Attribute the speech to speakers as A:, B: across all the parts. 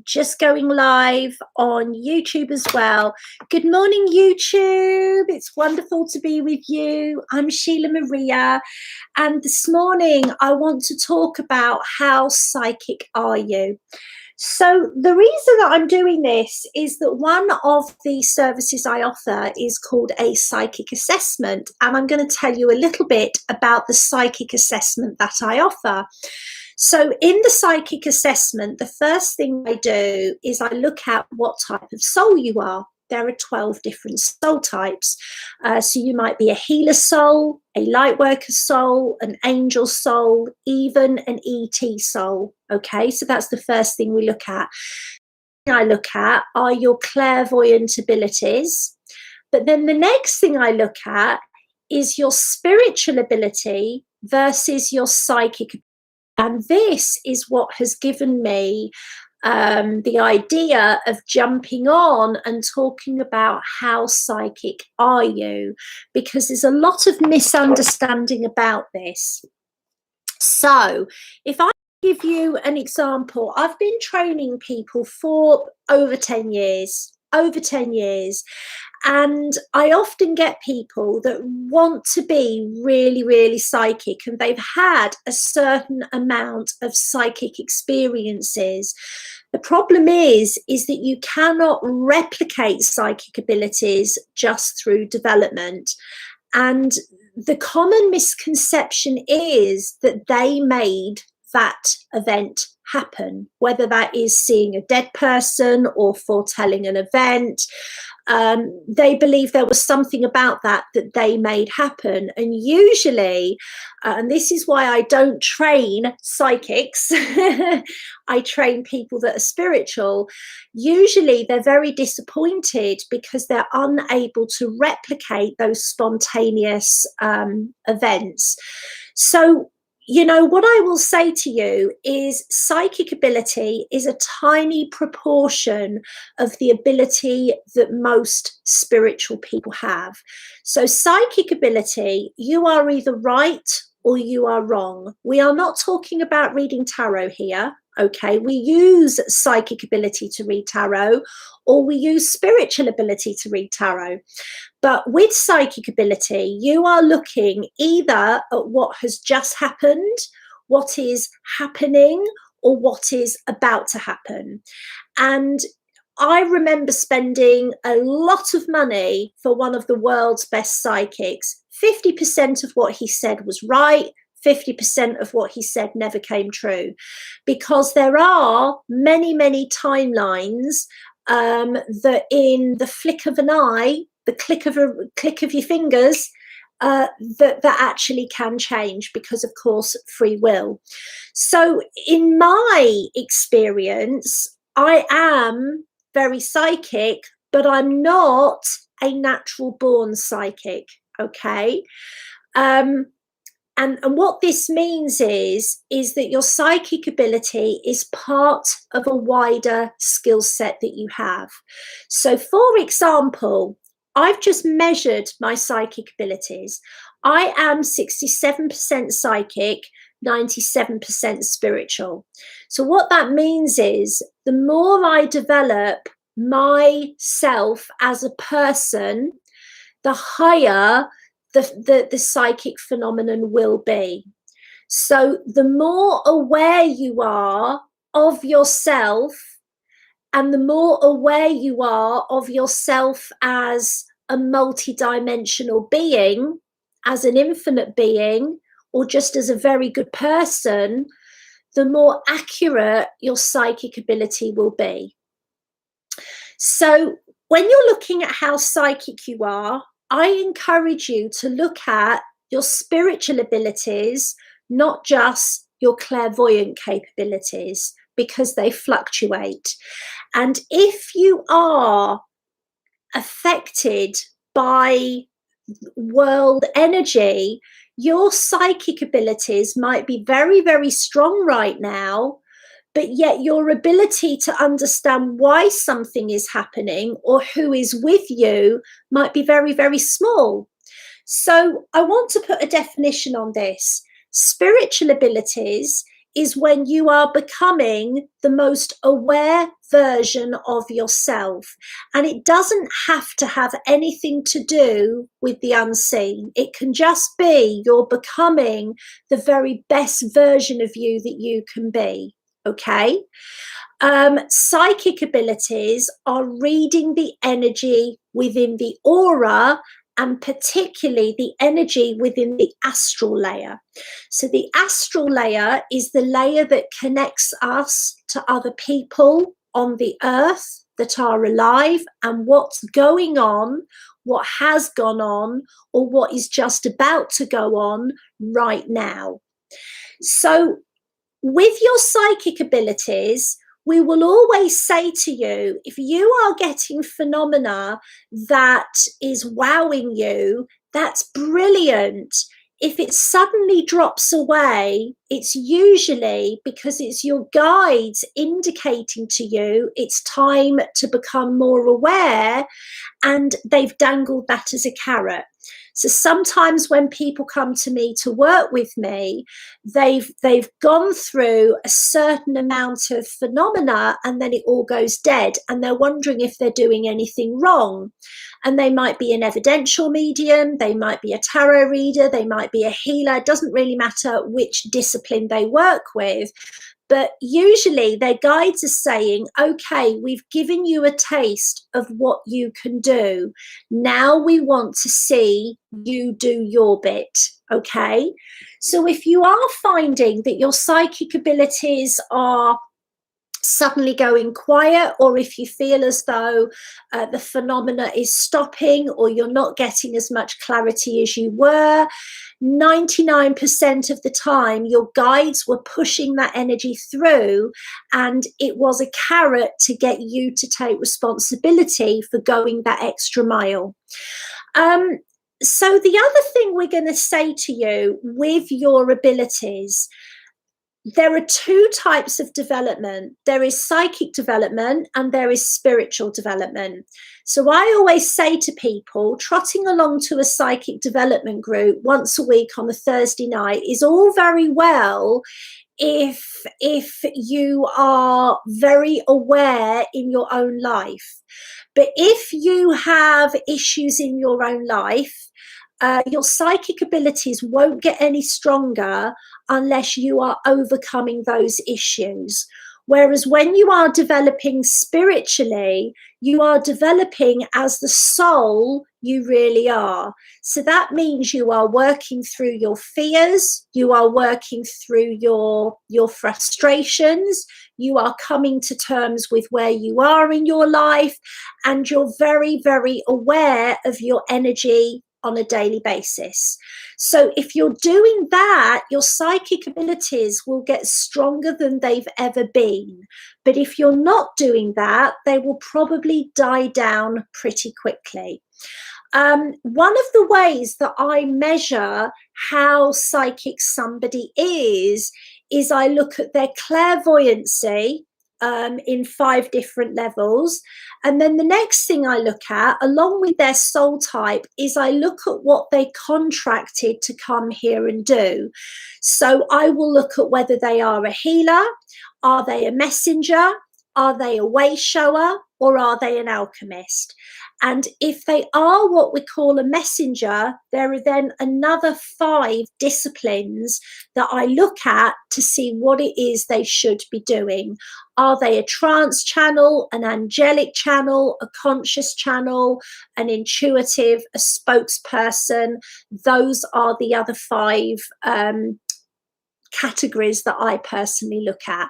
A: just going live on YouTube as well. Good morning, YouTube. It's wonderful to be with you. I'm Sheila Maria, and this morning I want to talk about how psychic are you? So the reason that I'm doing this is that one of the services I offer is called a psychic assessment, and I'm going to tell you a little bit about the psychic assessment that I offer. So in the psychic assessment, the first thing I do is I look at what type of soul you are. There are 12 different soul types. So you might be a healer soul, a light worker soul, an angel soul, even an ET soul. Okay, so that's the first thing we look at. I look at are your clairvoyant abilities. But then the next thing I look at is your spiritual ability versus your psychic ability. And this is what has given me the idea of jumping on and talking about how psychic are you, because there's a lot of misunderstanding about this. So if I give you an example, I've been training people for over 10 years, and I often get people that want to be really, really psychic, and they've had a certain amount of psychic experiences. The problem is that you cannot replicate psychic abilities just through development. And the common misconception is that they made that event happen, whether that is seeing a dead person or foretelling an event. They believe there was something about that they made happen. And usually, and this is why I don't train psychics, I train people that are spiritual. Usually they're very disappointed because they're unable to replicate those spontaneous events. So, you know, what I will say to you is psychic ability is a tiny proportion of the ability that most spiritual people have. So psychic ability, you are either right or you are wrong. We are not talking about reading tarot here. Okay, we use psychic ability to read tarot, or we use spiritual ability to read tarot. But with psychic ability, you are looking either at what has just happened, what is happening, or what is about to happen. And I remember spending a lot of money for one of the world's best psychics. 50% of what he said was right. 50% of what he said never came true, because there are many, many timelines that in the flick of an eye, the click of your fingers, that actually can change because, of course, free will. So in my experience, I am very psychic, but I'm not a natural born psychic. Okay. And what this means is that your psychic ability is part of a wider skill set that you have. So, for example, I've just measured my psychic abilities. I am 67% psychic, 97% spiritual. So what that means is the more I develop myself as a person, the higher the psychic phenomenon will be. So the more aware you are of yourself, and the more aware you are of yourself as a multidimensional being, as an infinite being, or just as a very good person, the more accurate your psychic ability will be. So when you're looking at how psychic you are, I encourage you to look at your spiritual abilities, not just your clairvoyant capabilities, because they fluctuate. And if you are affected by world energy, your psychic abilities might be very, very strong right now, but yet your ability to understand why something is happening or who is with you might be very, very small. So I want to put a definition on this. Spiritual abilities is when you are becoming the most aware version of yourself. And it doesn't have to have anything to do with the unseen. It can just be you're becoming the very best version of you that you can be. Okay? Psychic abilities are reading the energy within the aura, and particularly the energy within the astral layer. So the astral layer is the layer that connects us to other people on the earth that are alive, and what's going on, what has gone on, or what is just about to go on right now. So with your psychic abilities, we will always say to you, if you are getting phenomena that is wowing you, that's brilliant. If it suddenly drops away, it's usually because it's your guides indicating to you it's time to become more aware, and they've dangled that as a carrot. So sometimes when people come to me to work with me, they've gone through a certain amount of phenomena and then it all goes dead, and they're wondering if they're doing anything wrong. And they might be an evidential medium, they might be a tarot reader, they might be a healer. It doesn't really matter which discipline they work with. But usually their guides are saying, okay, we've given you a taste of what you can do. Now we want to see you do your bit. Okay. So if you are finding that your psychic abilities are suddenly going quiet, or if you feel as though the phenomena is stopping, or you're not getting as much clarity as you were, 99% of the time your guides were pushing that energy through, and it was a carrot to get you to take responsibility for going that extra mile. So the other thing we're going to say to you with your abilities, there are two types of development. There is psychic development and there is spiritual development. So I always say to people, trotting along to a psychic development group once a week on a Thursday night is all very well if you are very aware in your own life. But if you have issues in your own life, your psychic abilities won't get any stronger unless you are overcoming those issues. Whereas when you are developing spiritually, you are developing as the soul you really are. So that means you are working through your fears, you are working through your frustrations, you are coming to terms with where you are in your life, and you're very, very aware of your energy on a daily basis. So if you're doing that, your psychic abilities will get stronger than they've ever been. But if you're not doing that, they will probably die down pretty quickly. One of the ways that I measure how psychic somebody is I look at their clairvoyancy in 5 different levels. And then the next thing I look at, along with their soul type, is I look at what they contracted to come here and do. So I will look at whether they are a healer, are they a messenger, are they a way shower, or are they an alchemist? And if they are what we call a messenger, there are then another 5 disciplines that I look at to see what it is they should be doing. Are they a trance channel, an angelic channel, a conscious channel, an intuitive, a spokesperson? Those are the other 5 categories that I personally look at.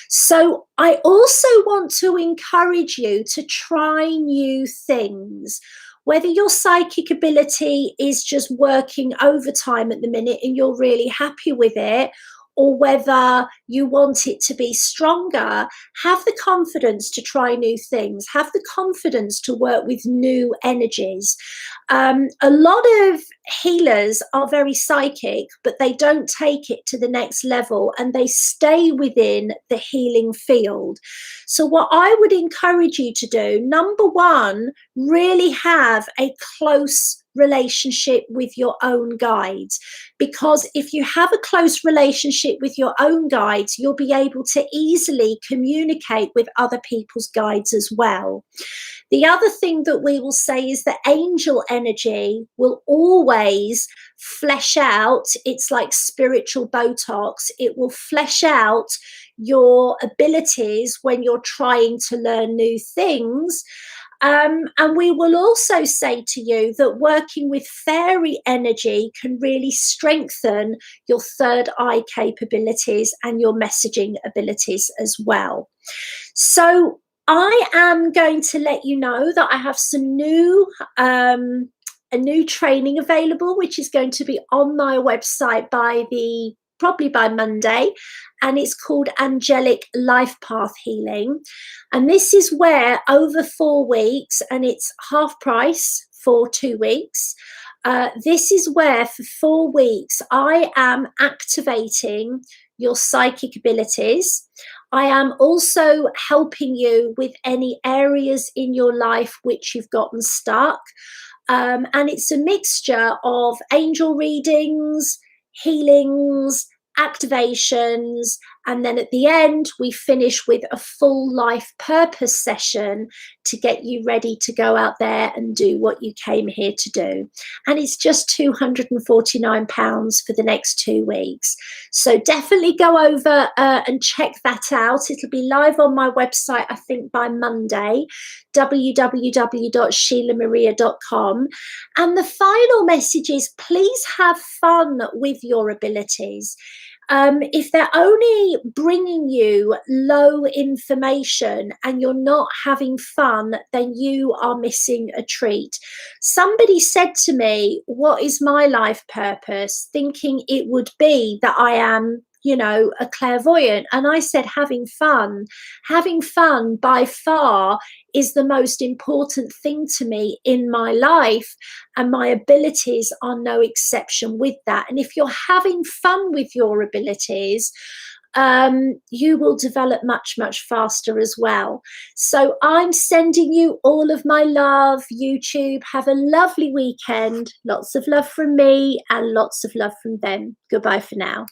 A: So I also want to encourage you to try new things. Whether your psychic ability is just working overtime at the minute and you're really happy with it, or whether you want it to be stronger, have the confidence to try new things, have the confidence to work with new energies. A lot of healers are very psychic, but they don't take it to the next level and they stay within the healing field. So what I would encourage you to do, number one, really have a close relationship with your own guides, because if you have a close relationship with your own guides, you'll be able to easily communicate with other people's guides as well. The other thing that we will say is that angel energy will always flesh out, it's like spiritual Botox, it will flesh out your abilities when you're trying to learn new things. And we will also say to you that working with fairy energy can really strengthen your third eye capabilities and your messaging abilities as well. So I am going to let you know that I have some a new training available, which is going to be on my website probably by Monday, and it's called Angelic Life Path Healing. And this is where over 4 weeks, and it's half price for 2 weeks. This is where for 4 weeks I am activating your psychic abilities. I am also helping you with any areas in your life which you've gotten stuck. And it's a mixture of angel readings, healings, activations, and then at the end we finish with a full life purpose session to get you ready to go out there and do what you came here to do. And it's just £249 for the next 2 weeks. So definitely go over and check that out. It'll be live on my website, I think, by Monday, www.sheilamaria.com. And the final message is, please have fun with your abilities. If they're only bringing you low information and you're not having fun, then you are missing a treat. Somebody said to me, what is my life purpose? Thinking it would be that I am, a clairvoyant. And I said, having fun. Having fun by far is the most important thing to me in my life, and my abilities are no exception with that. And if you're having fun with your abilities, you will develop much, much faster as well. So I'm sending you all of my love, YouTube. Have a lovely weekend. Lots of love from me and lots of love from them. Goodbye for now.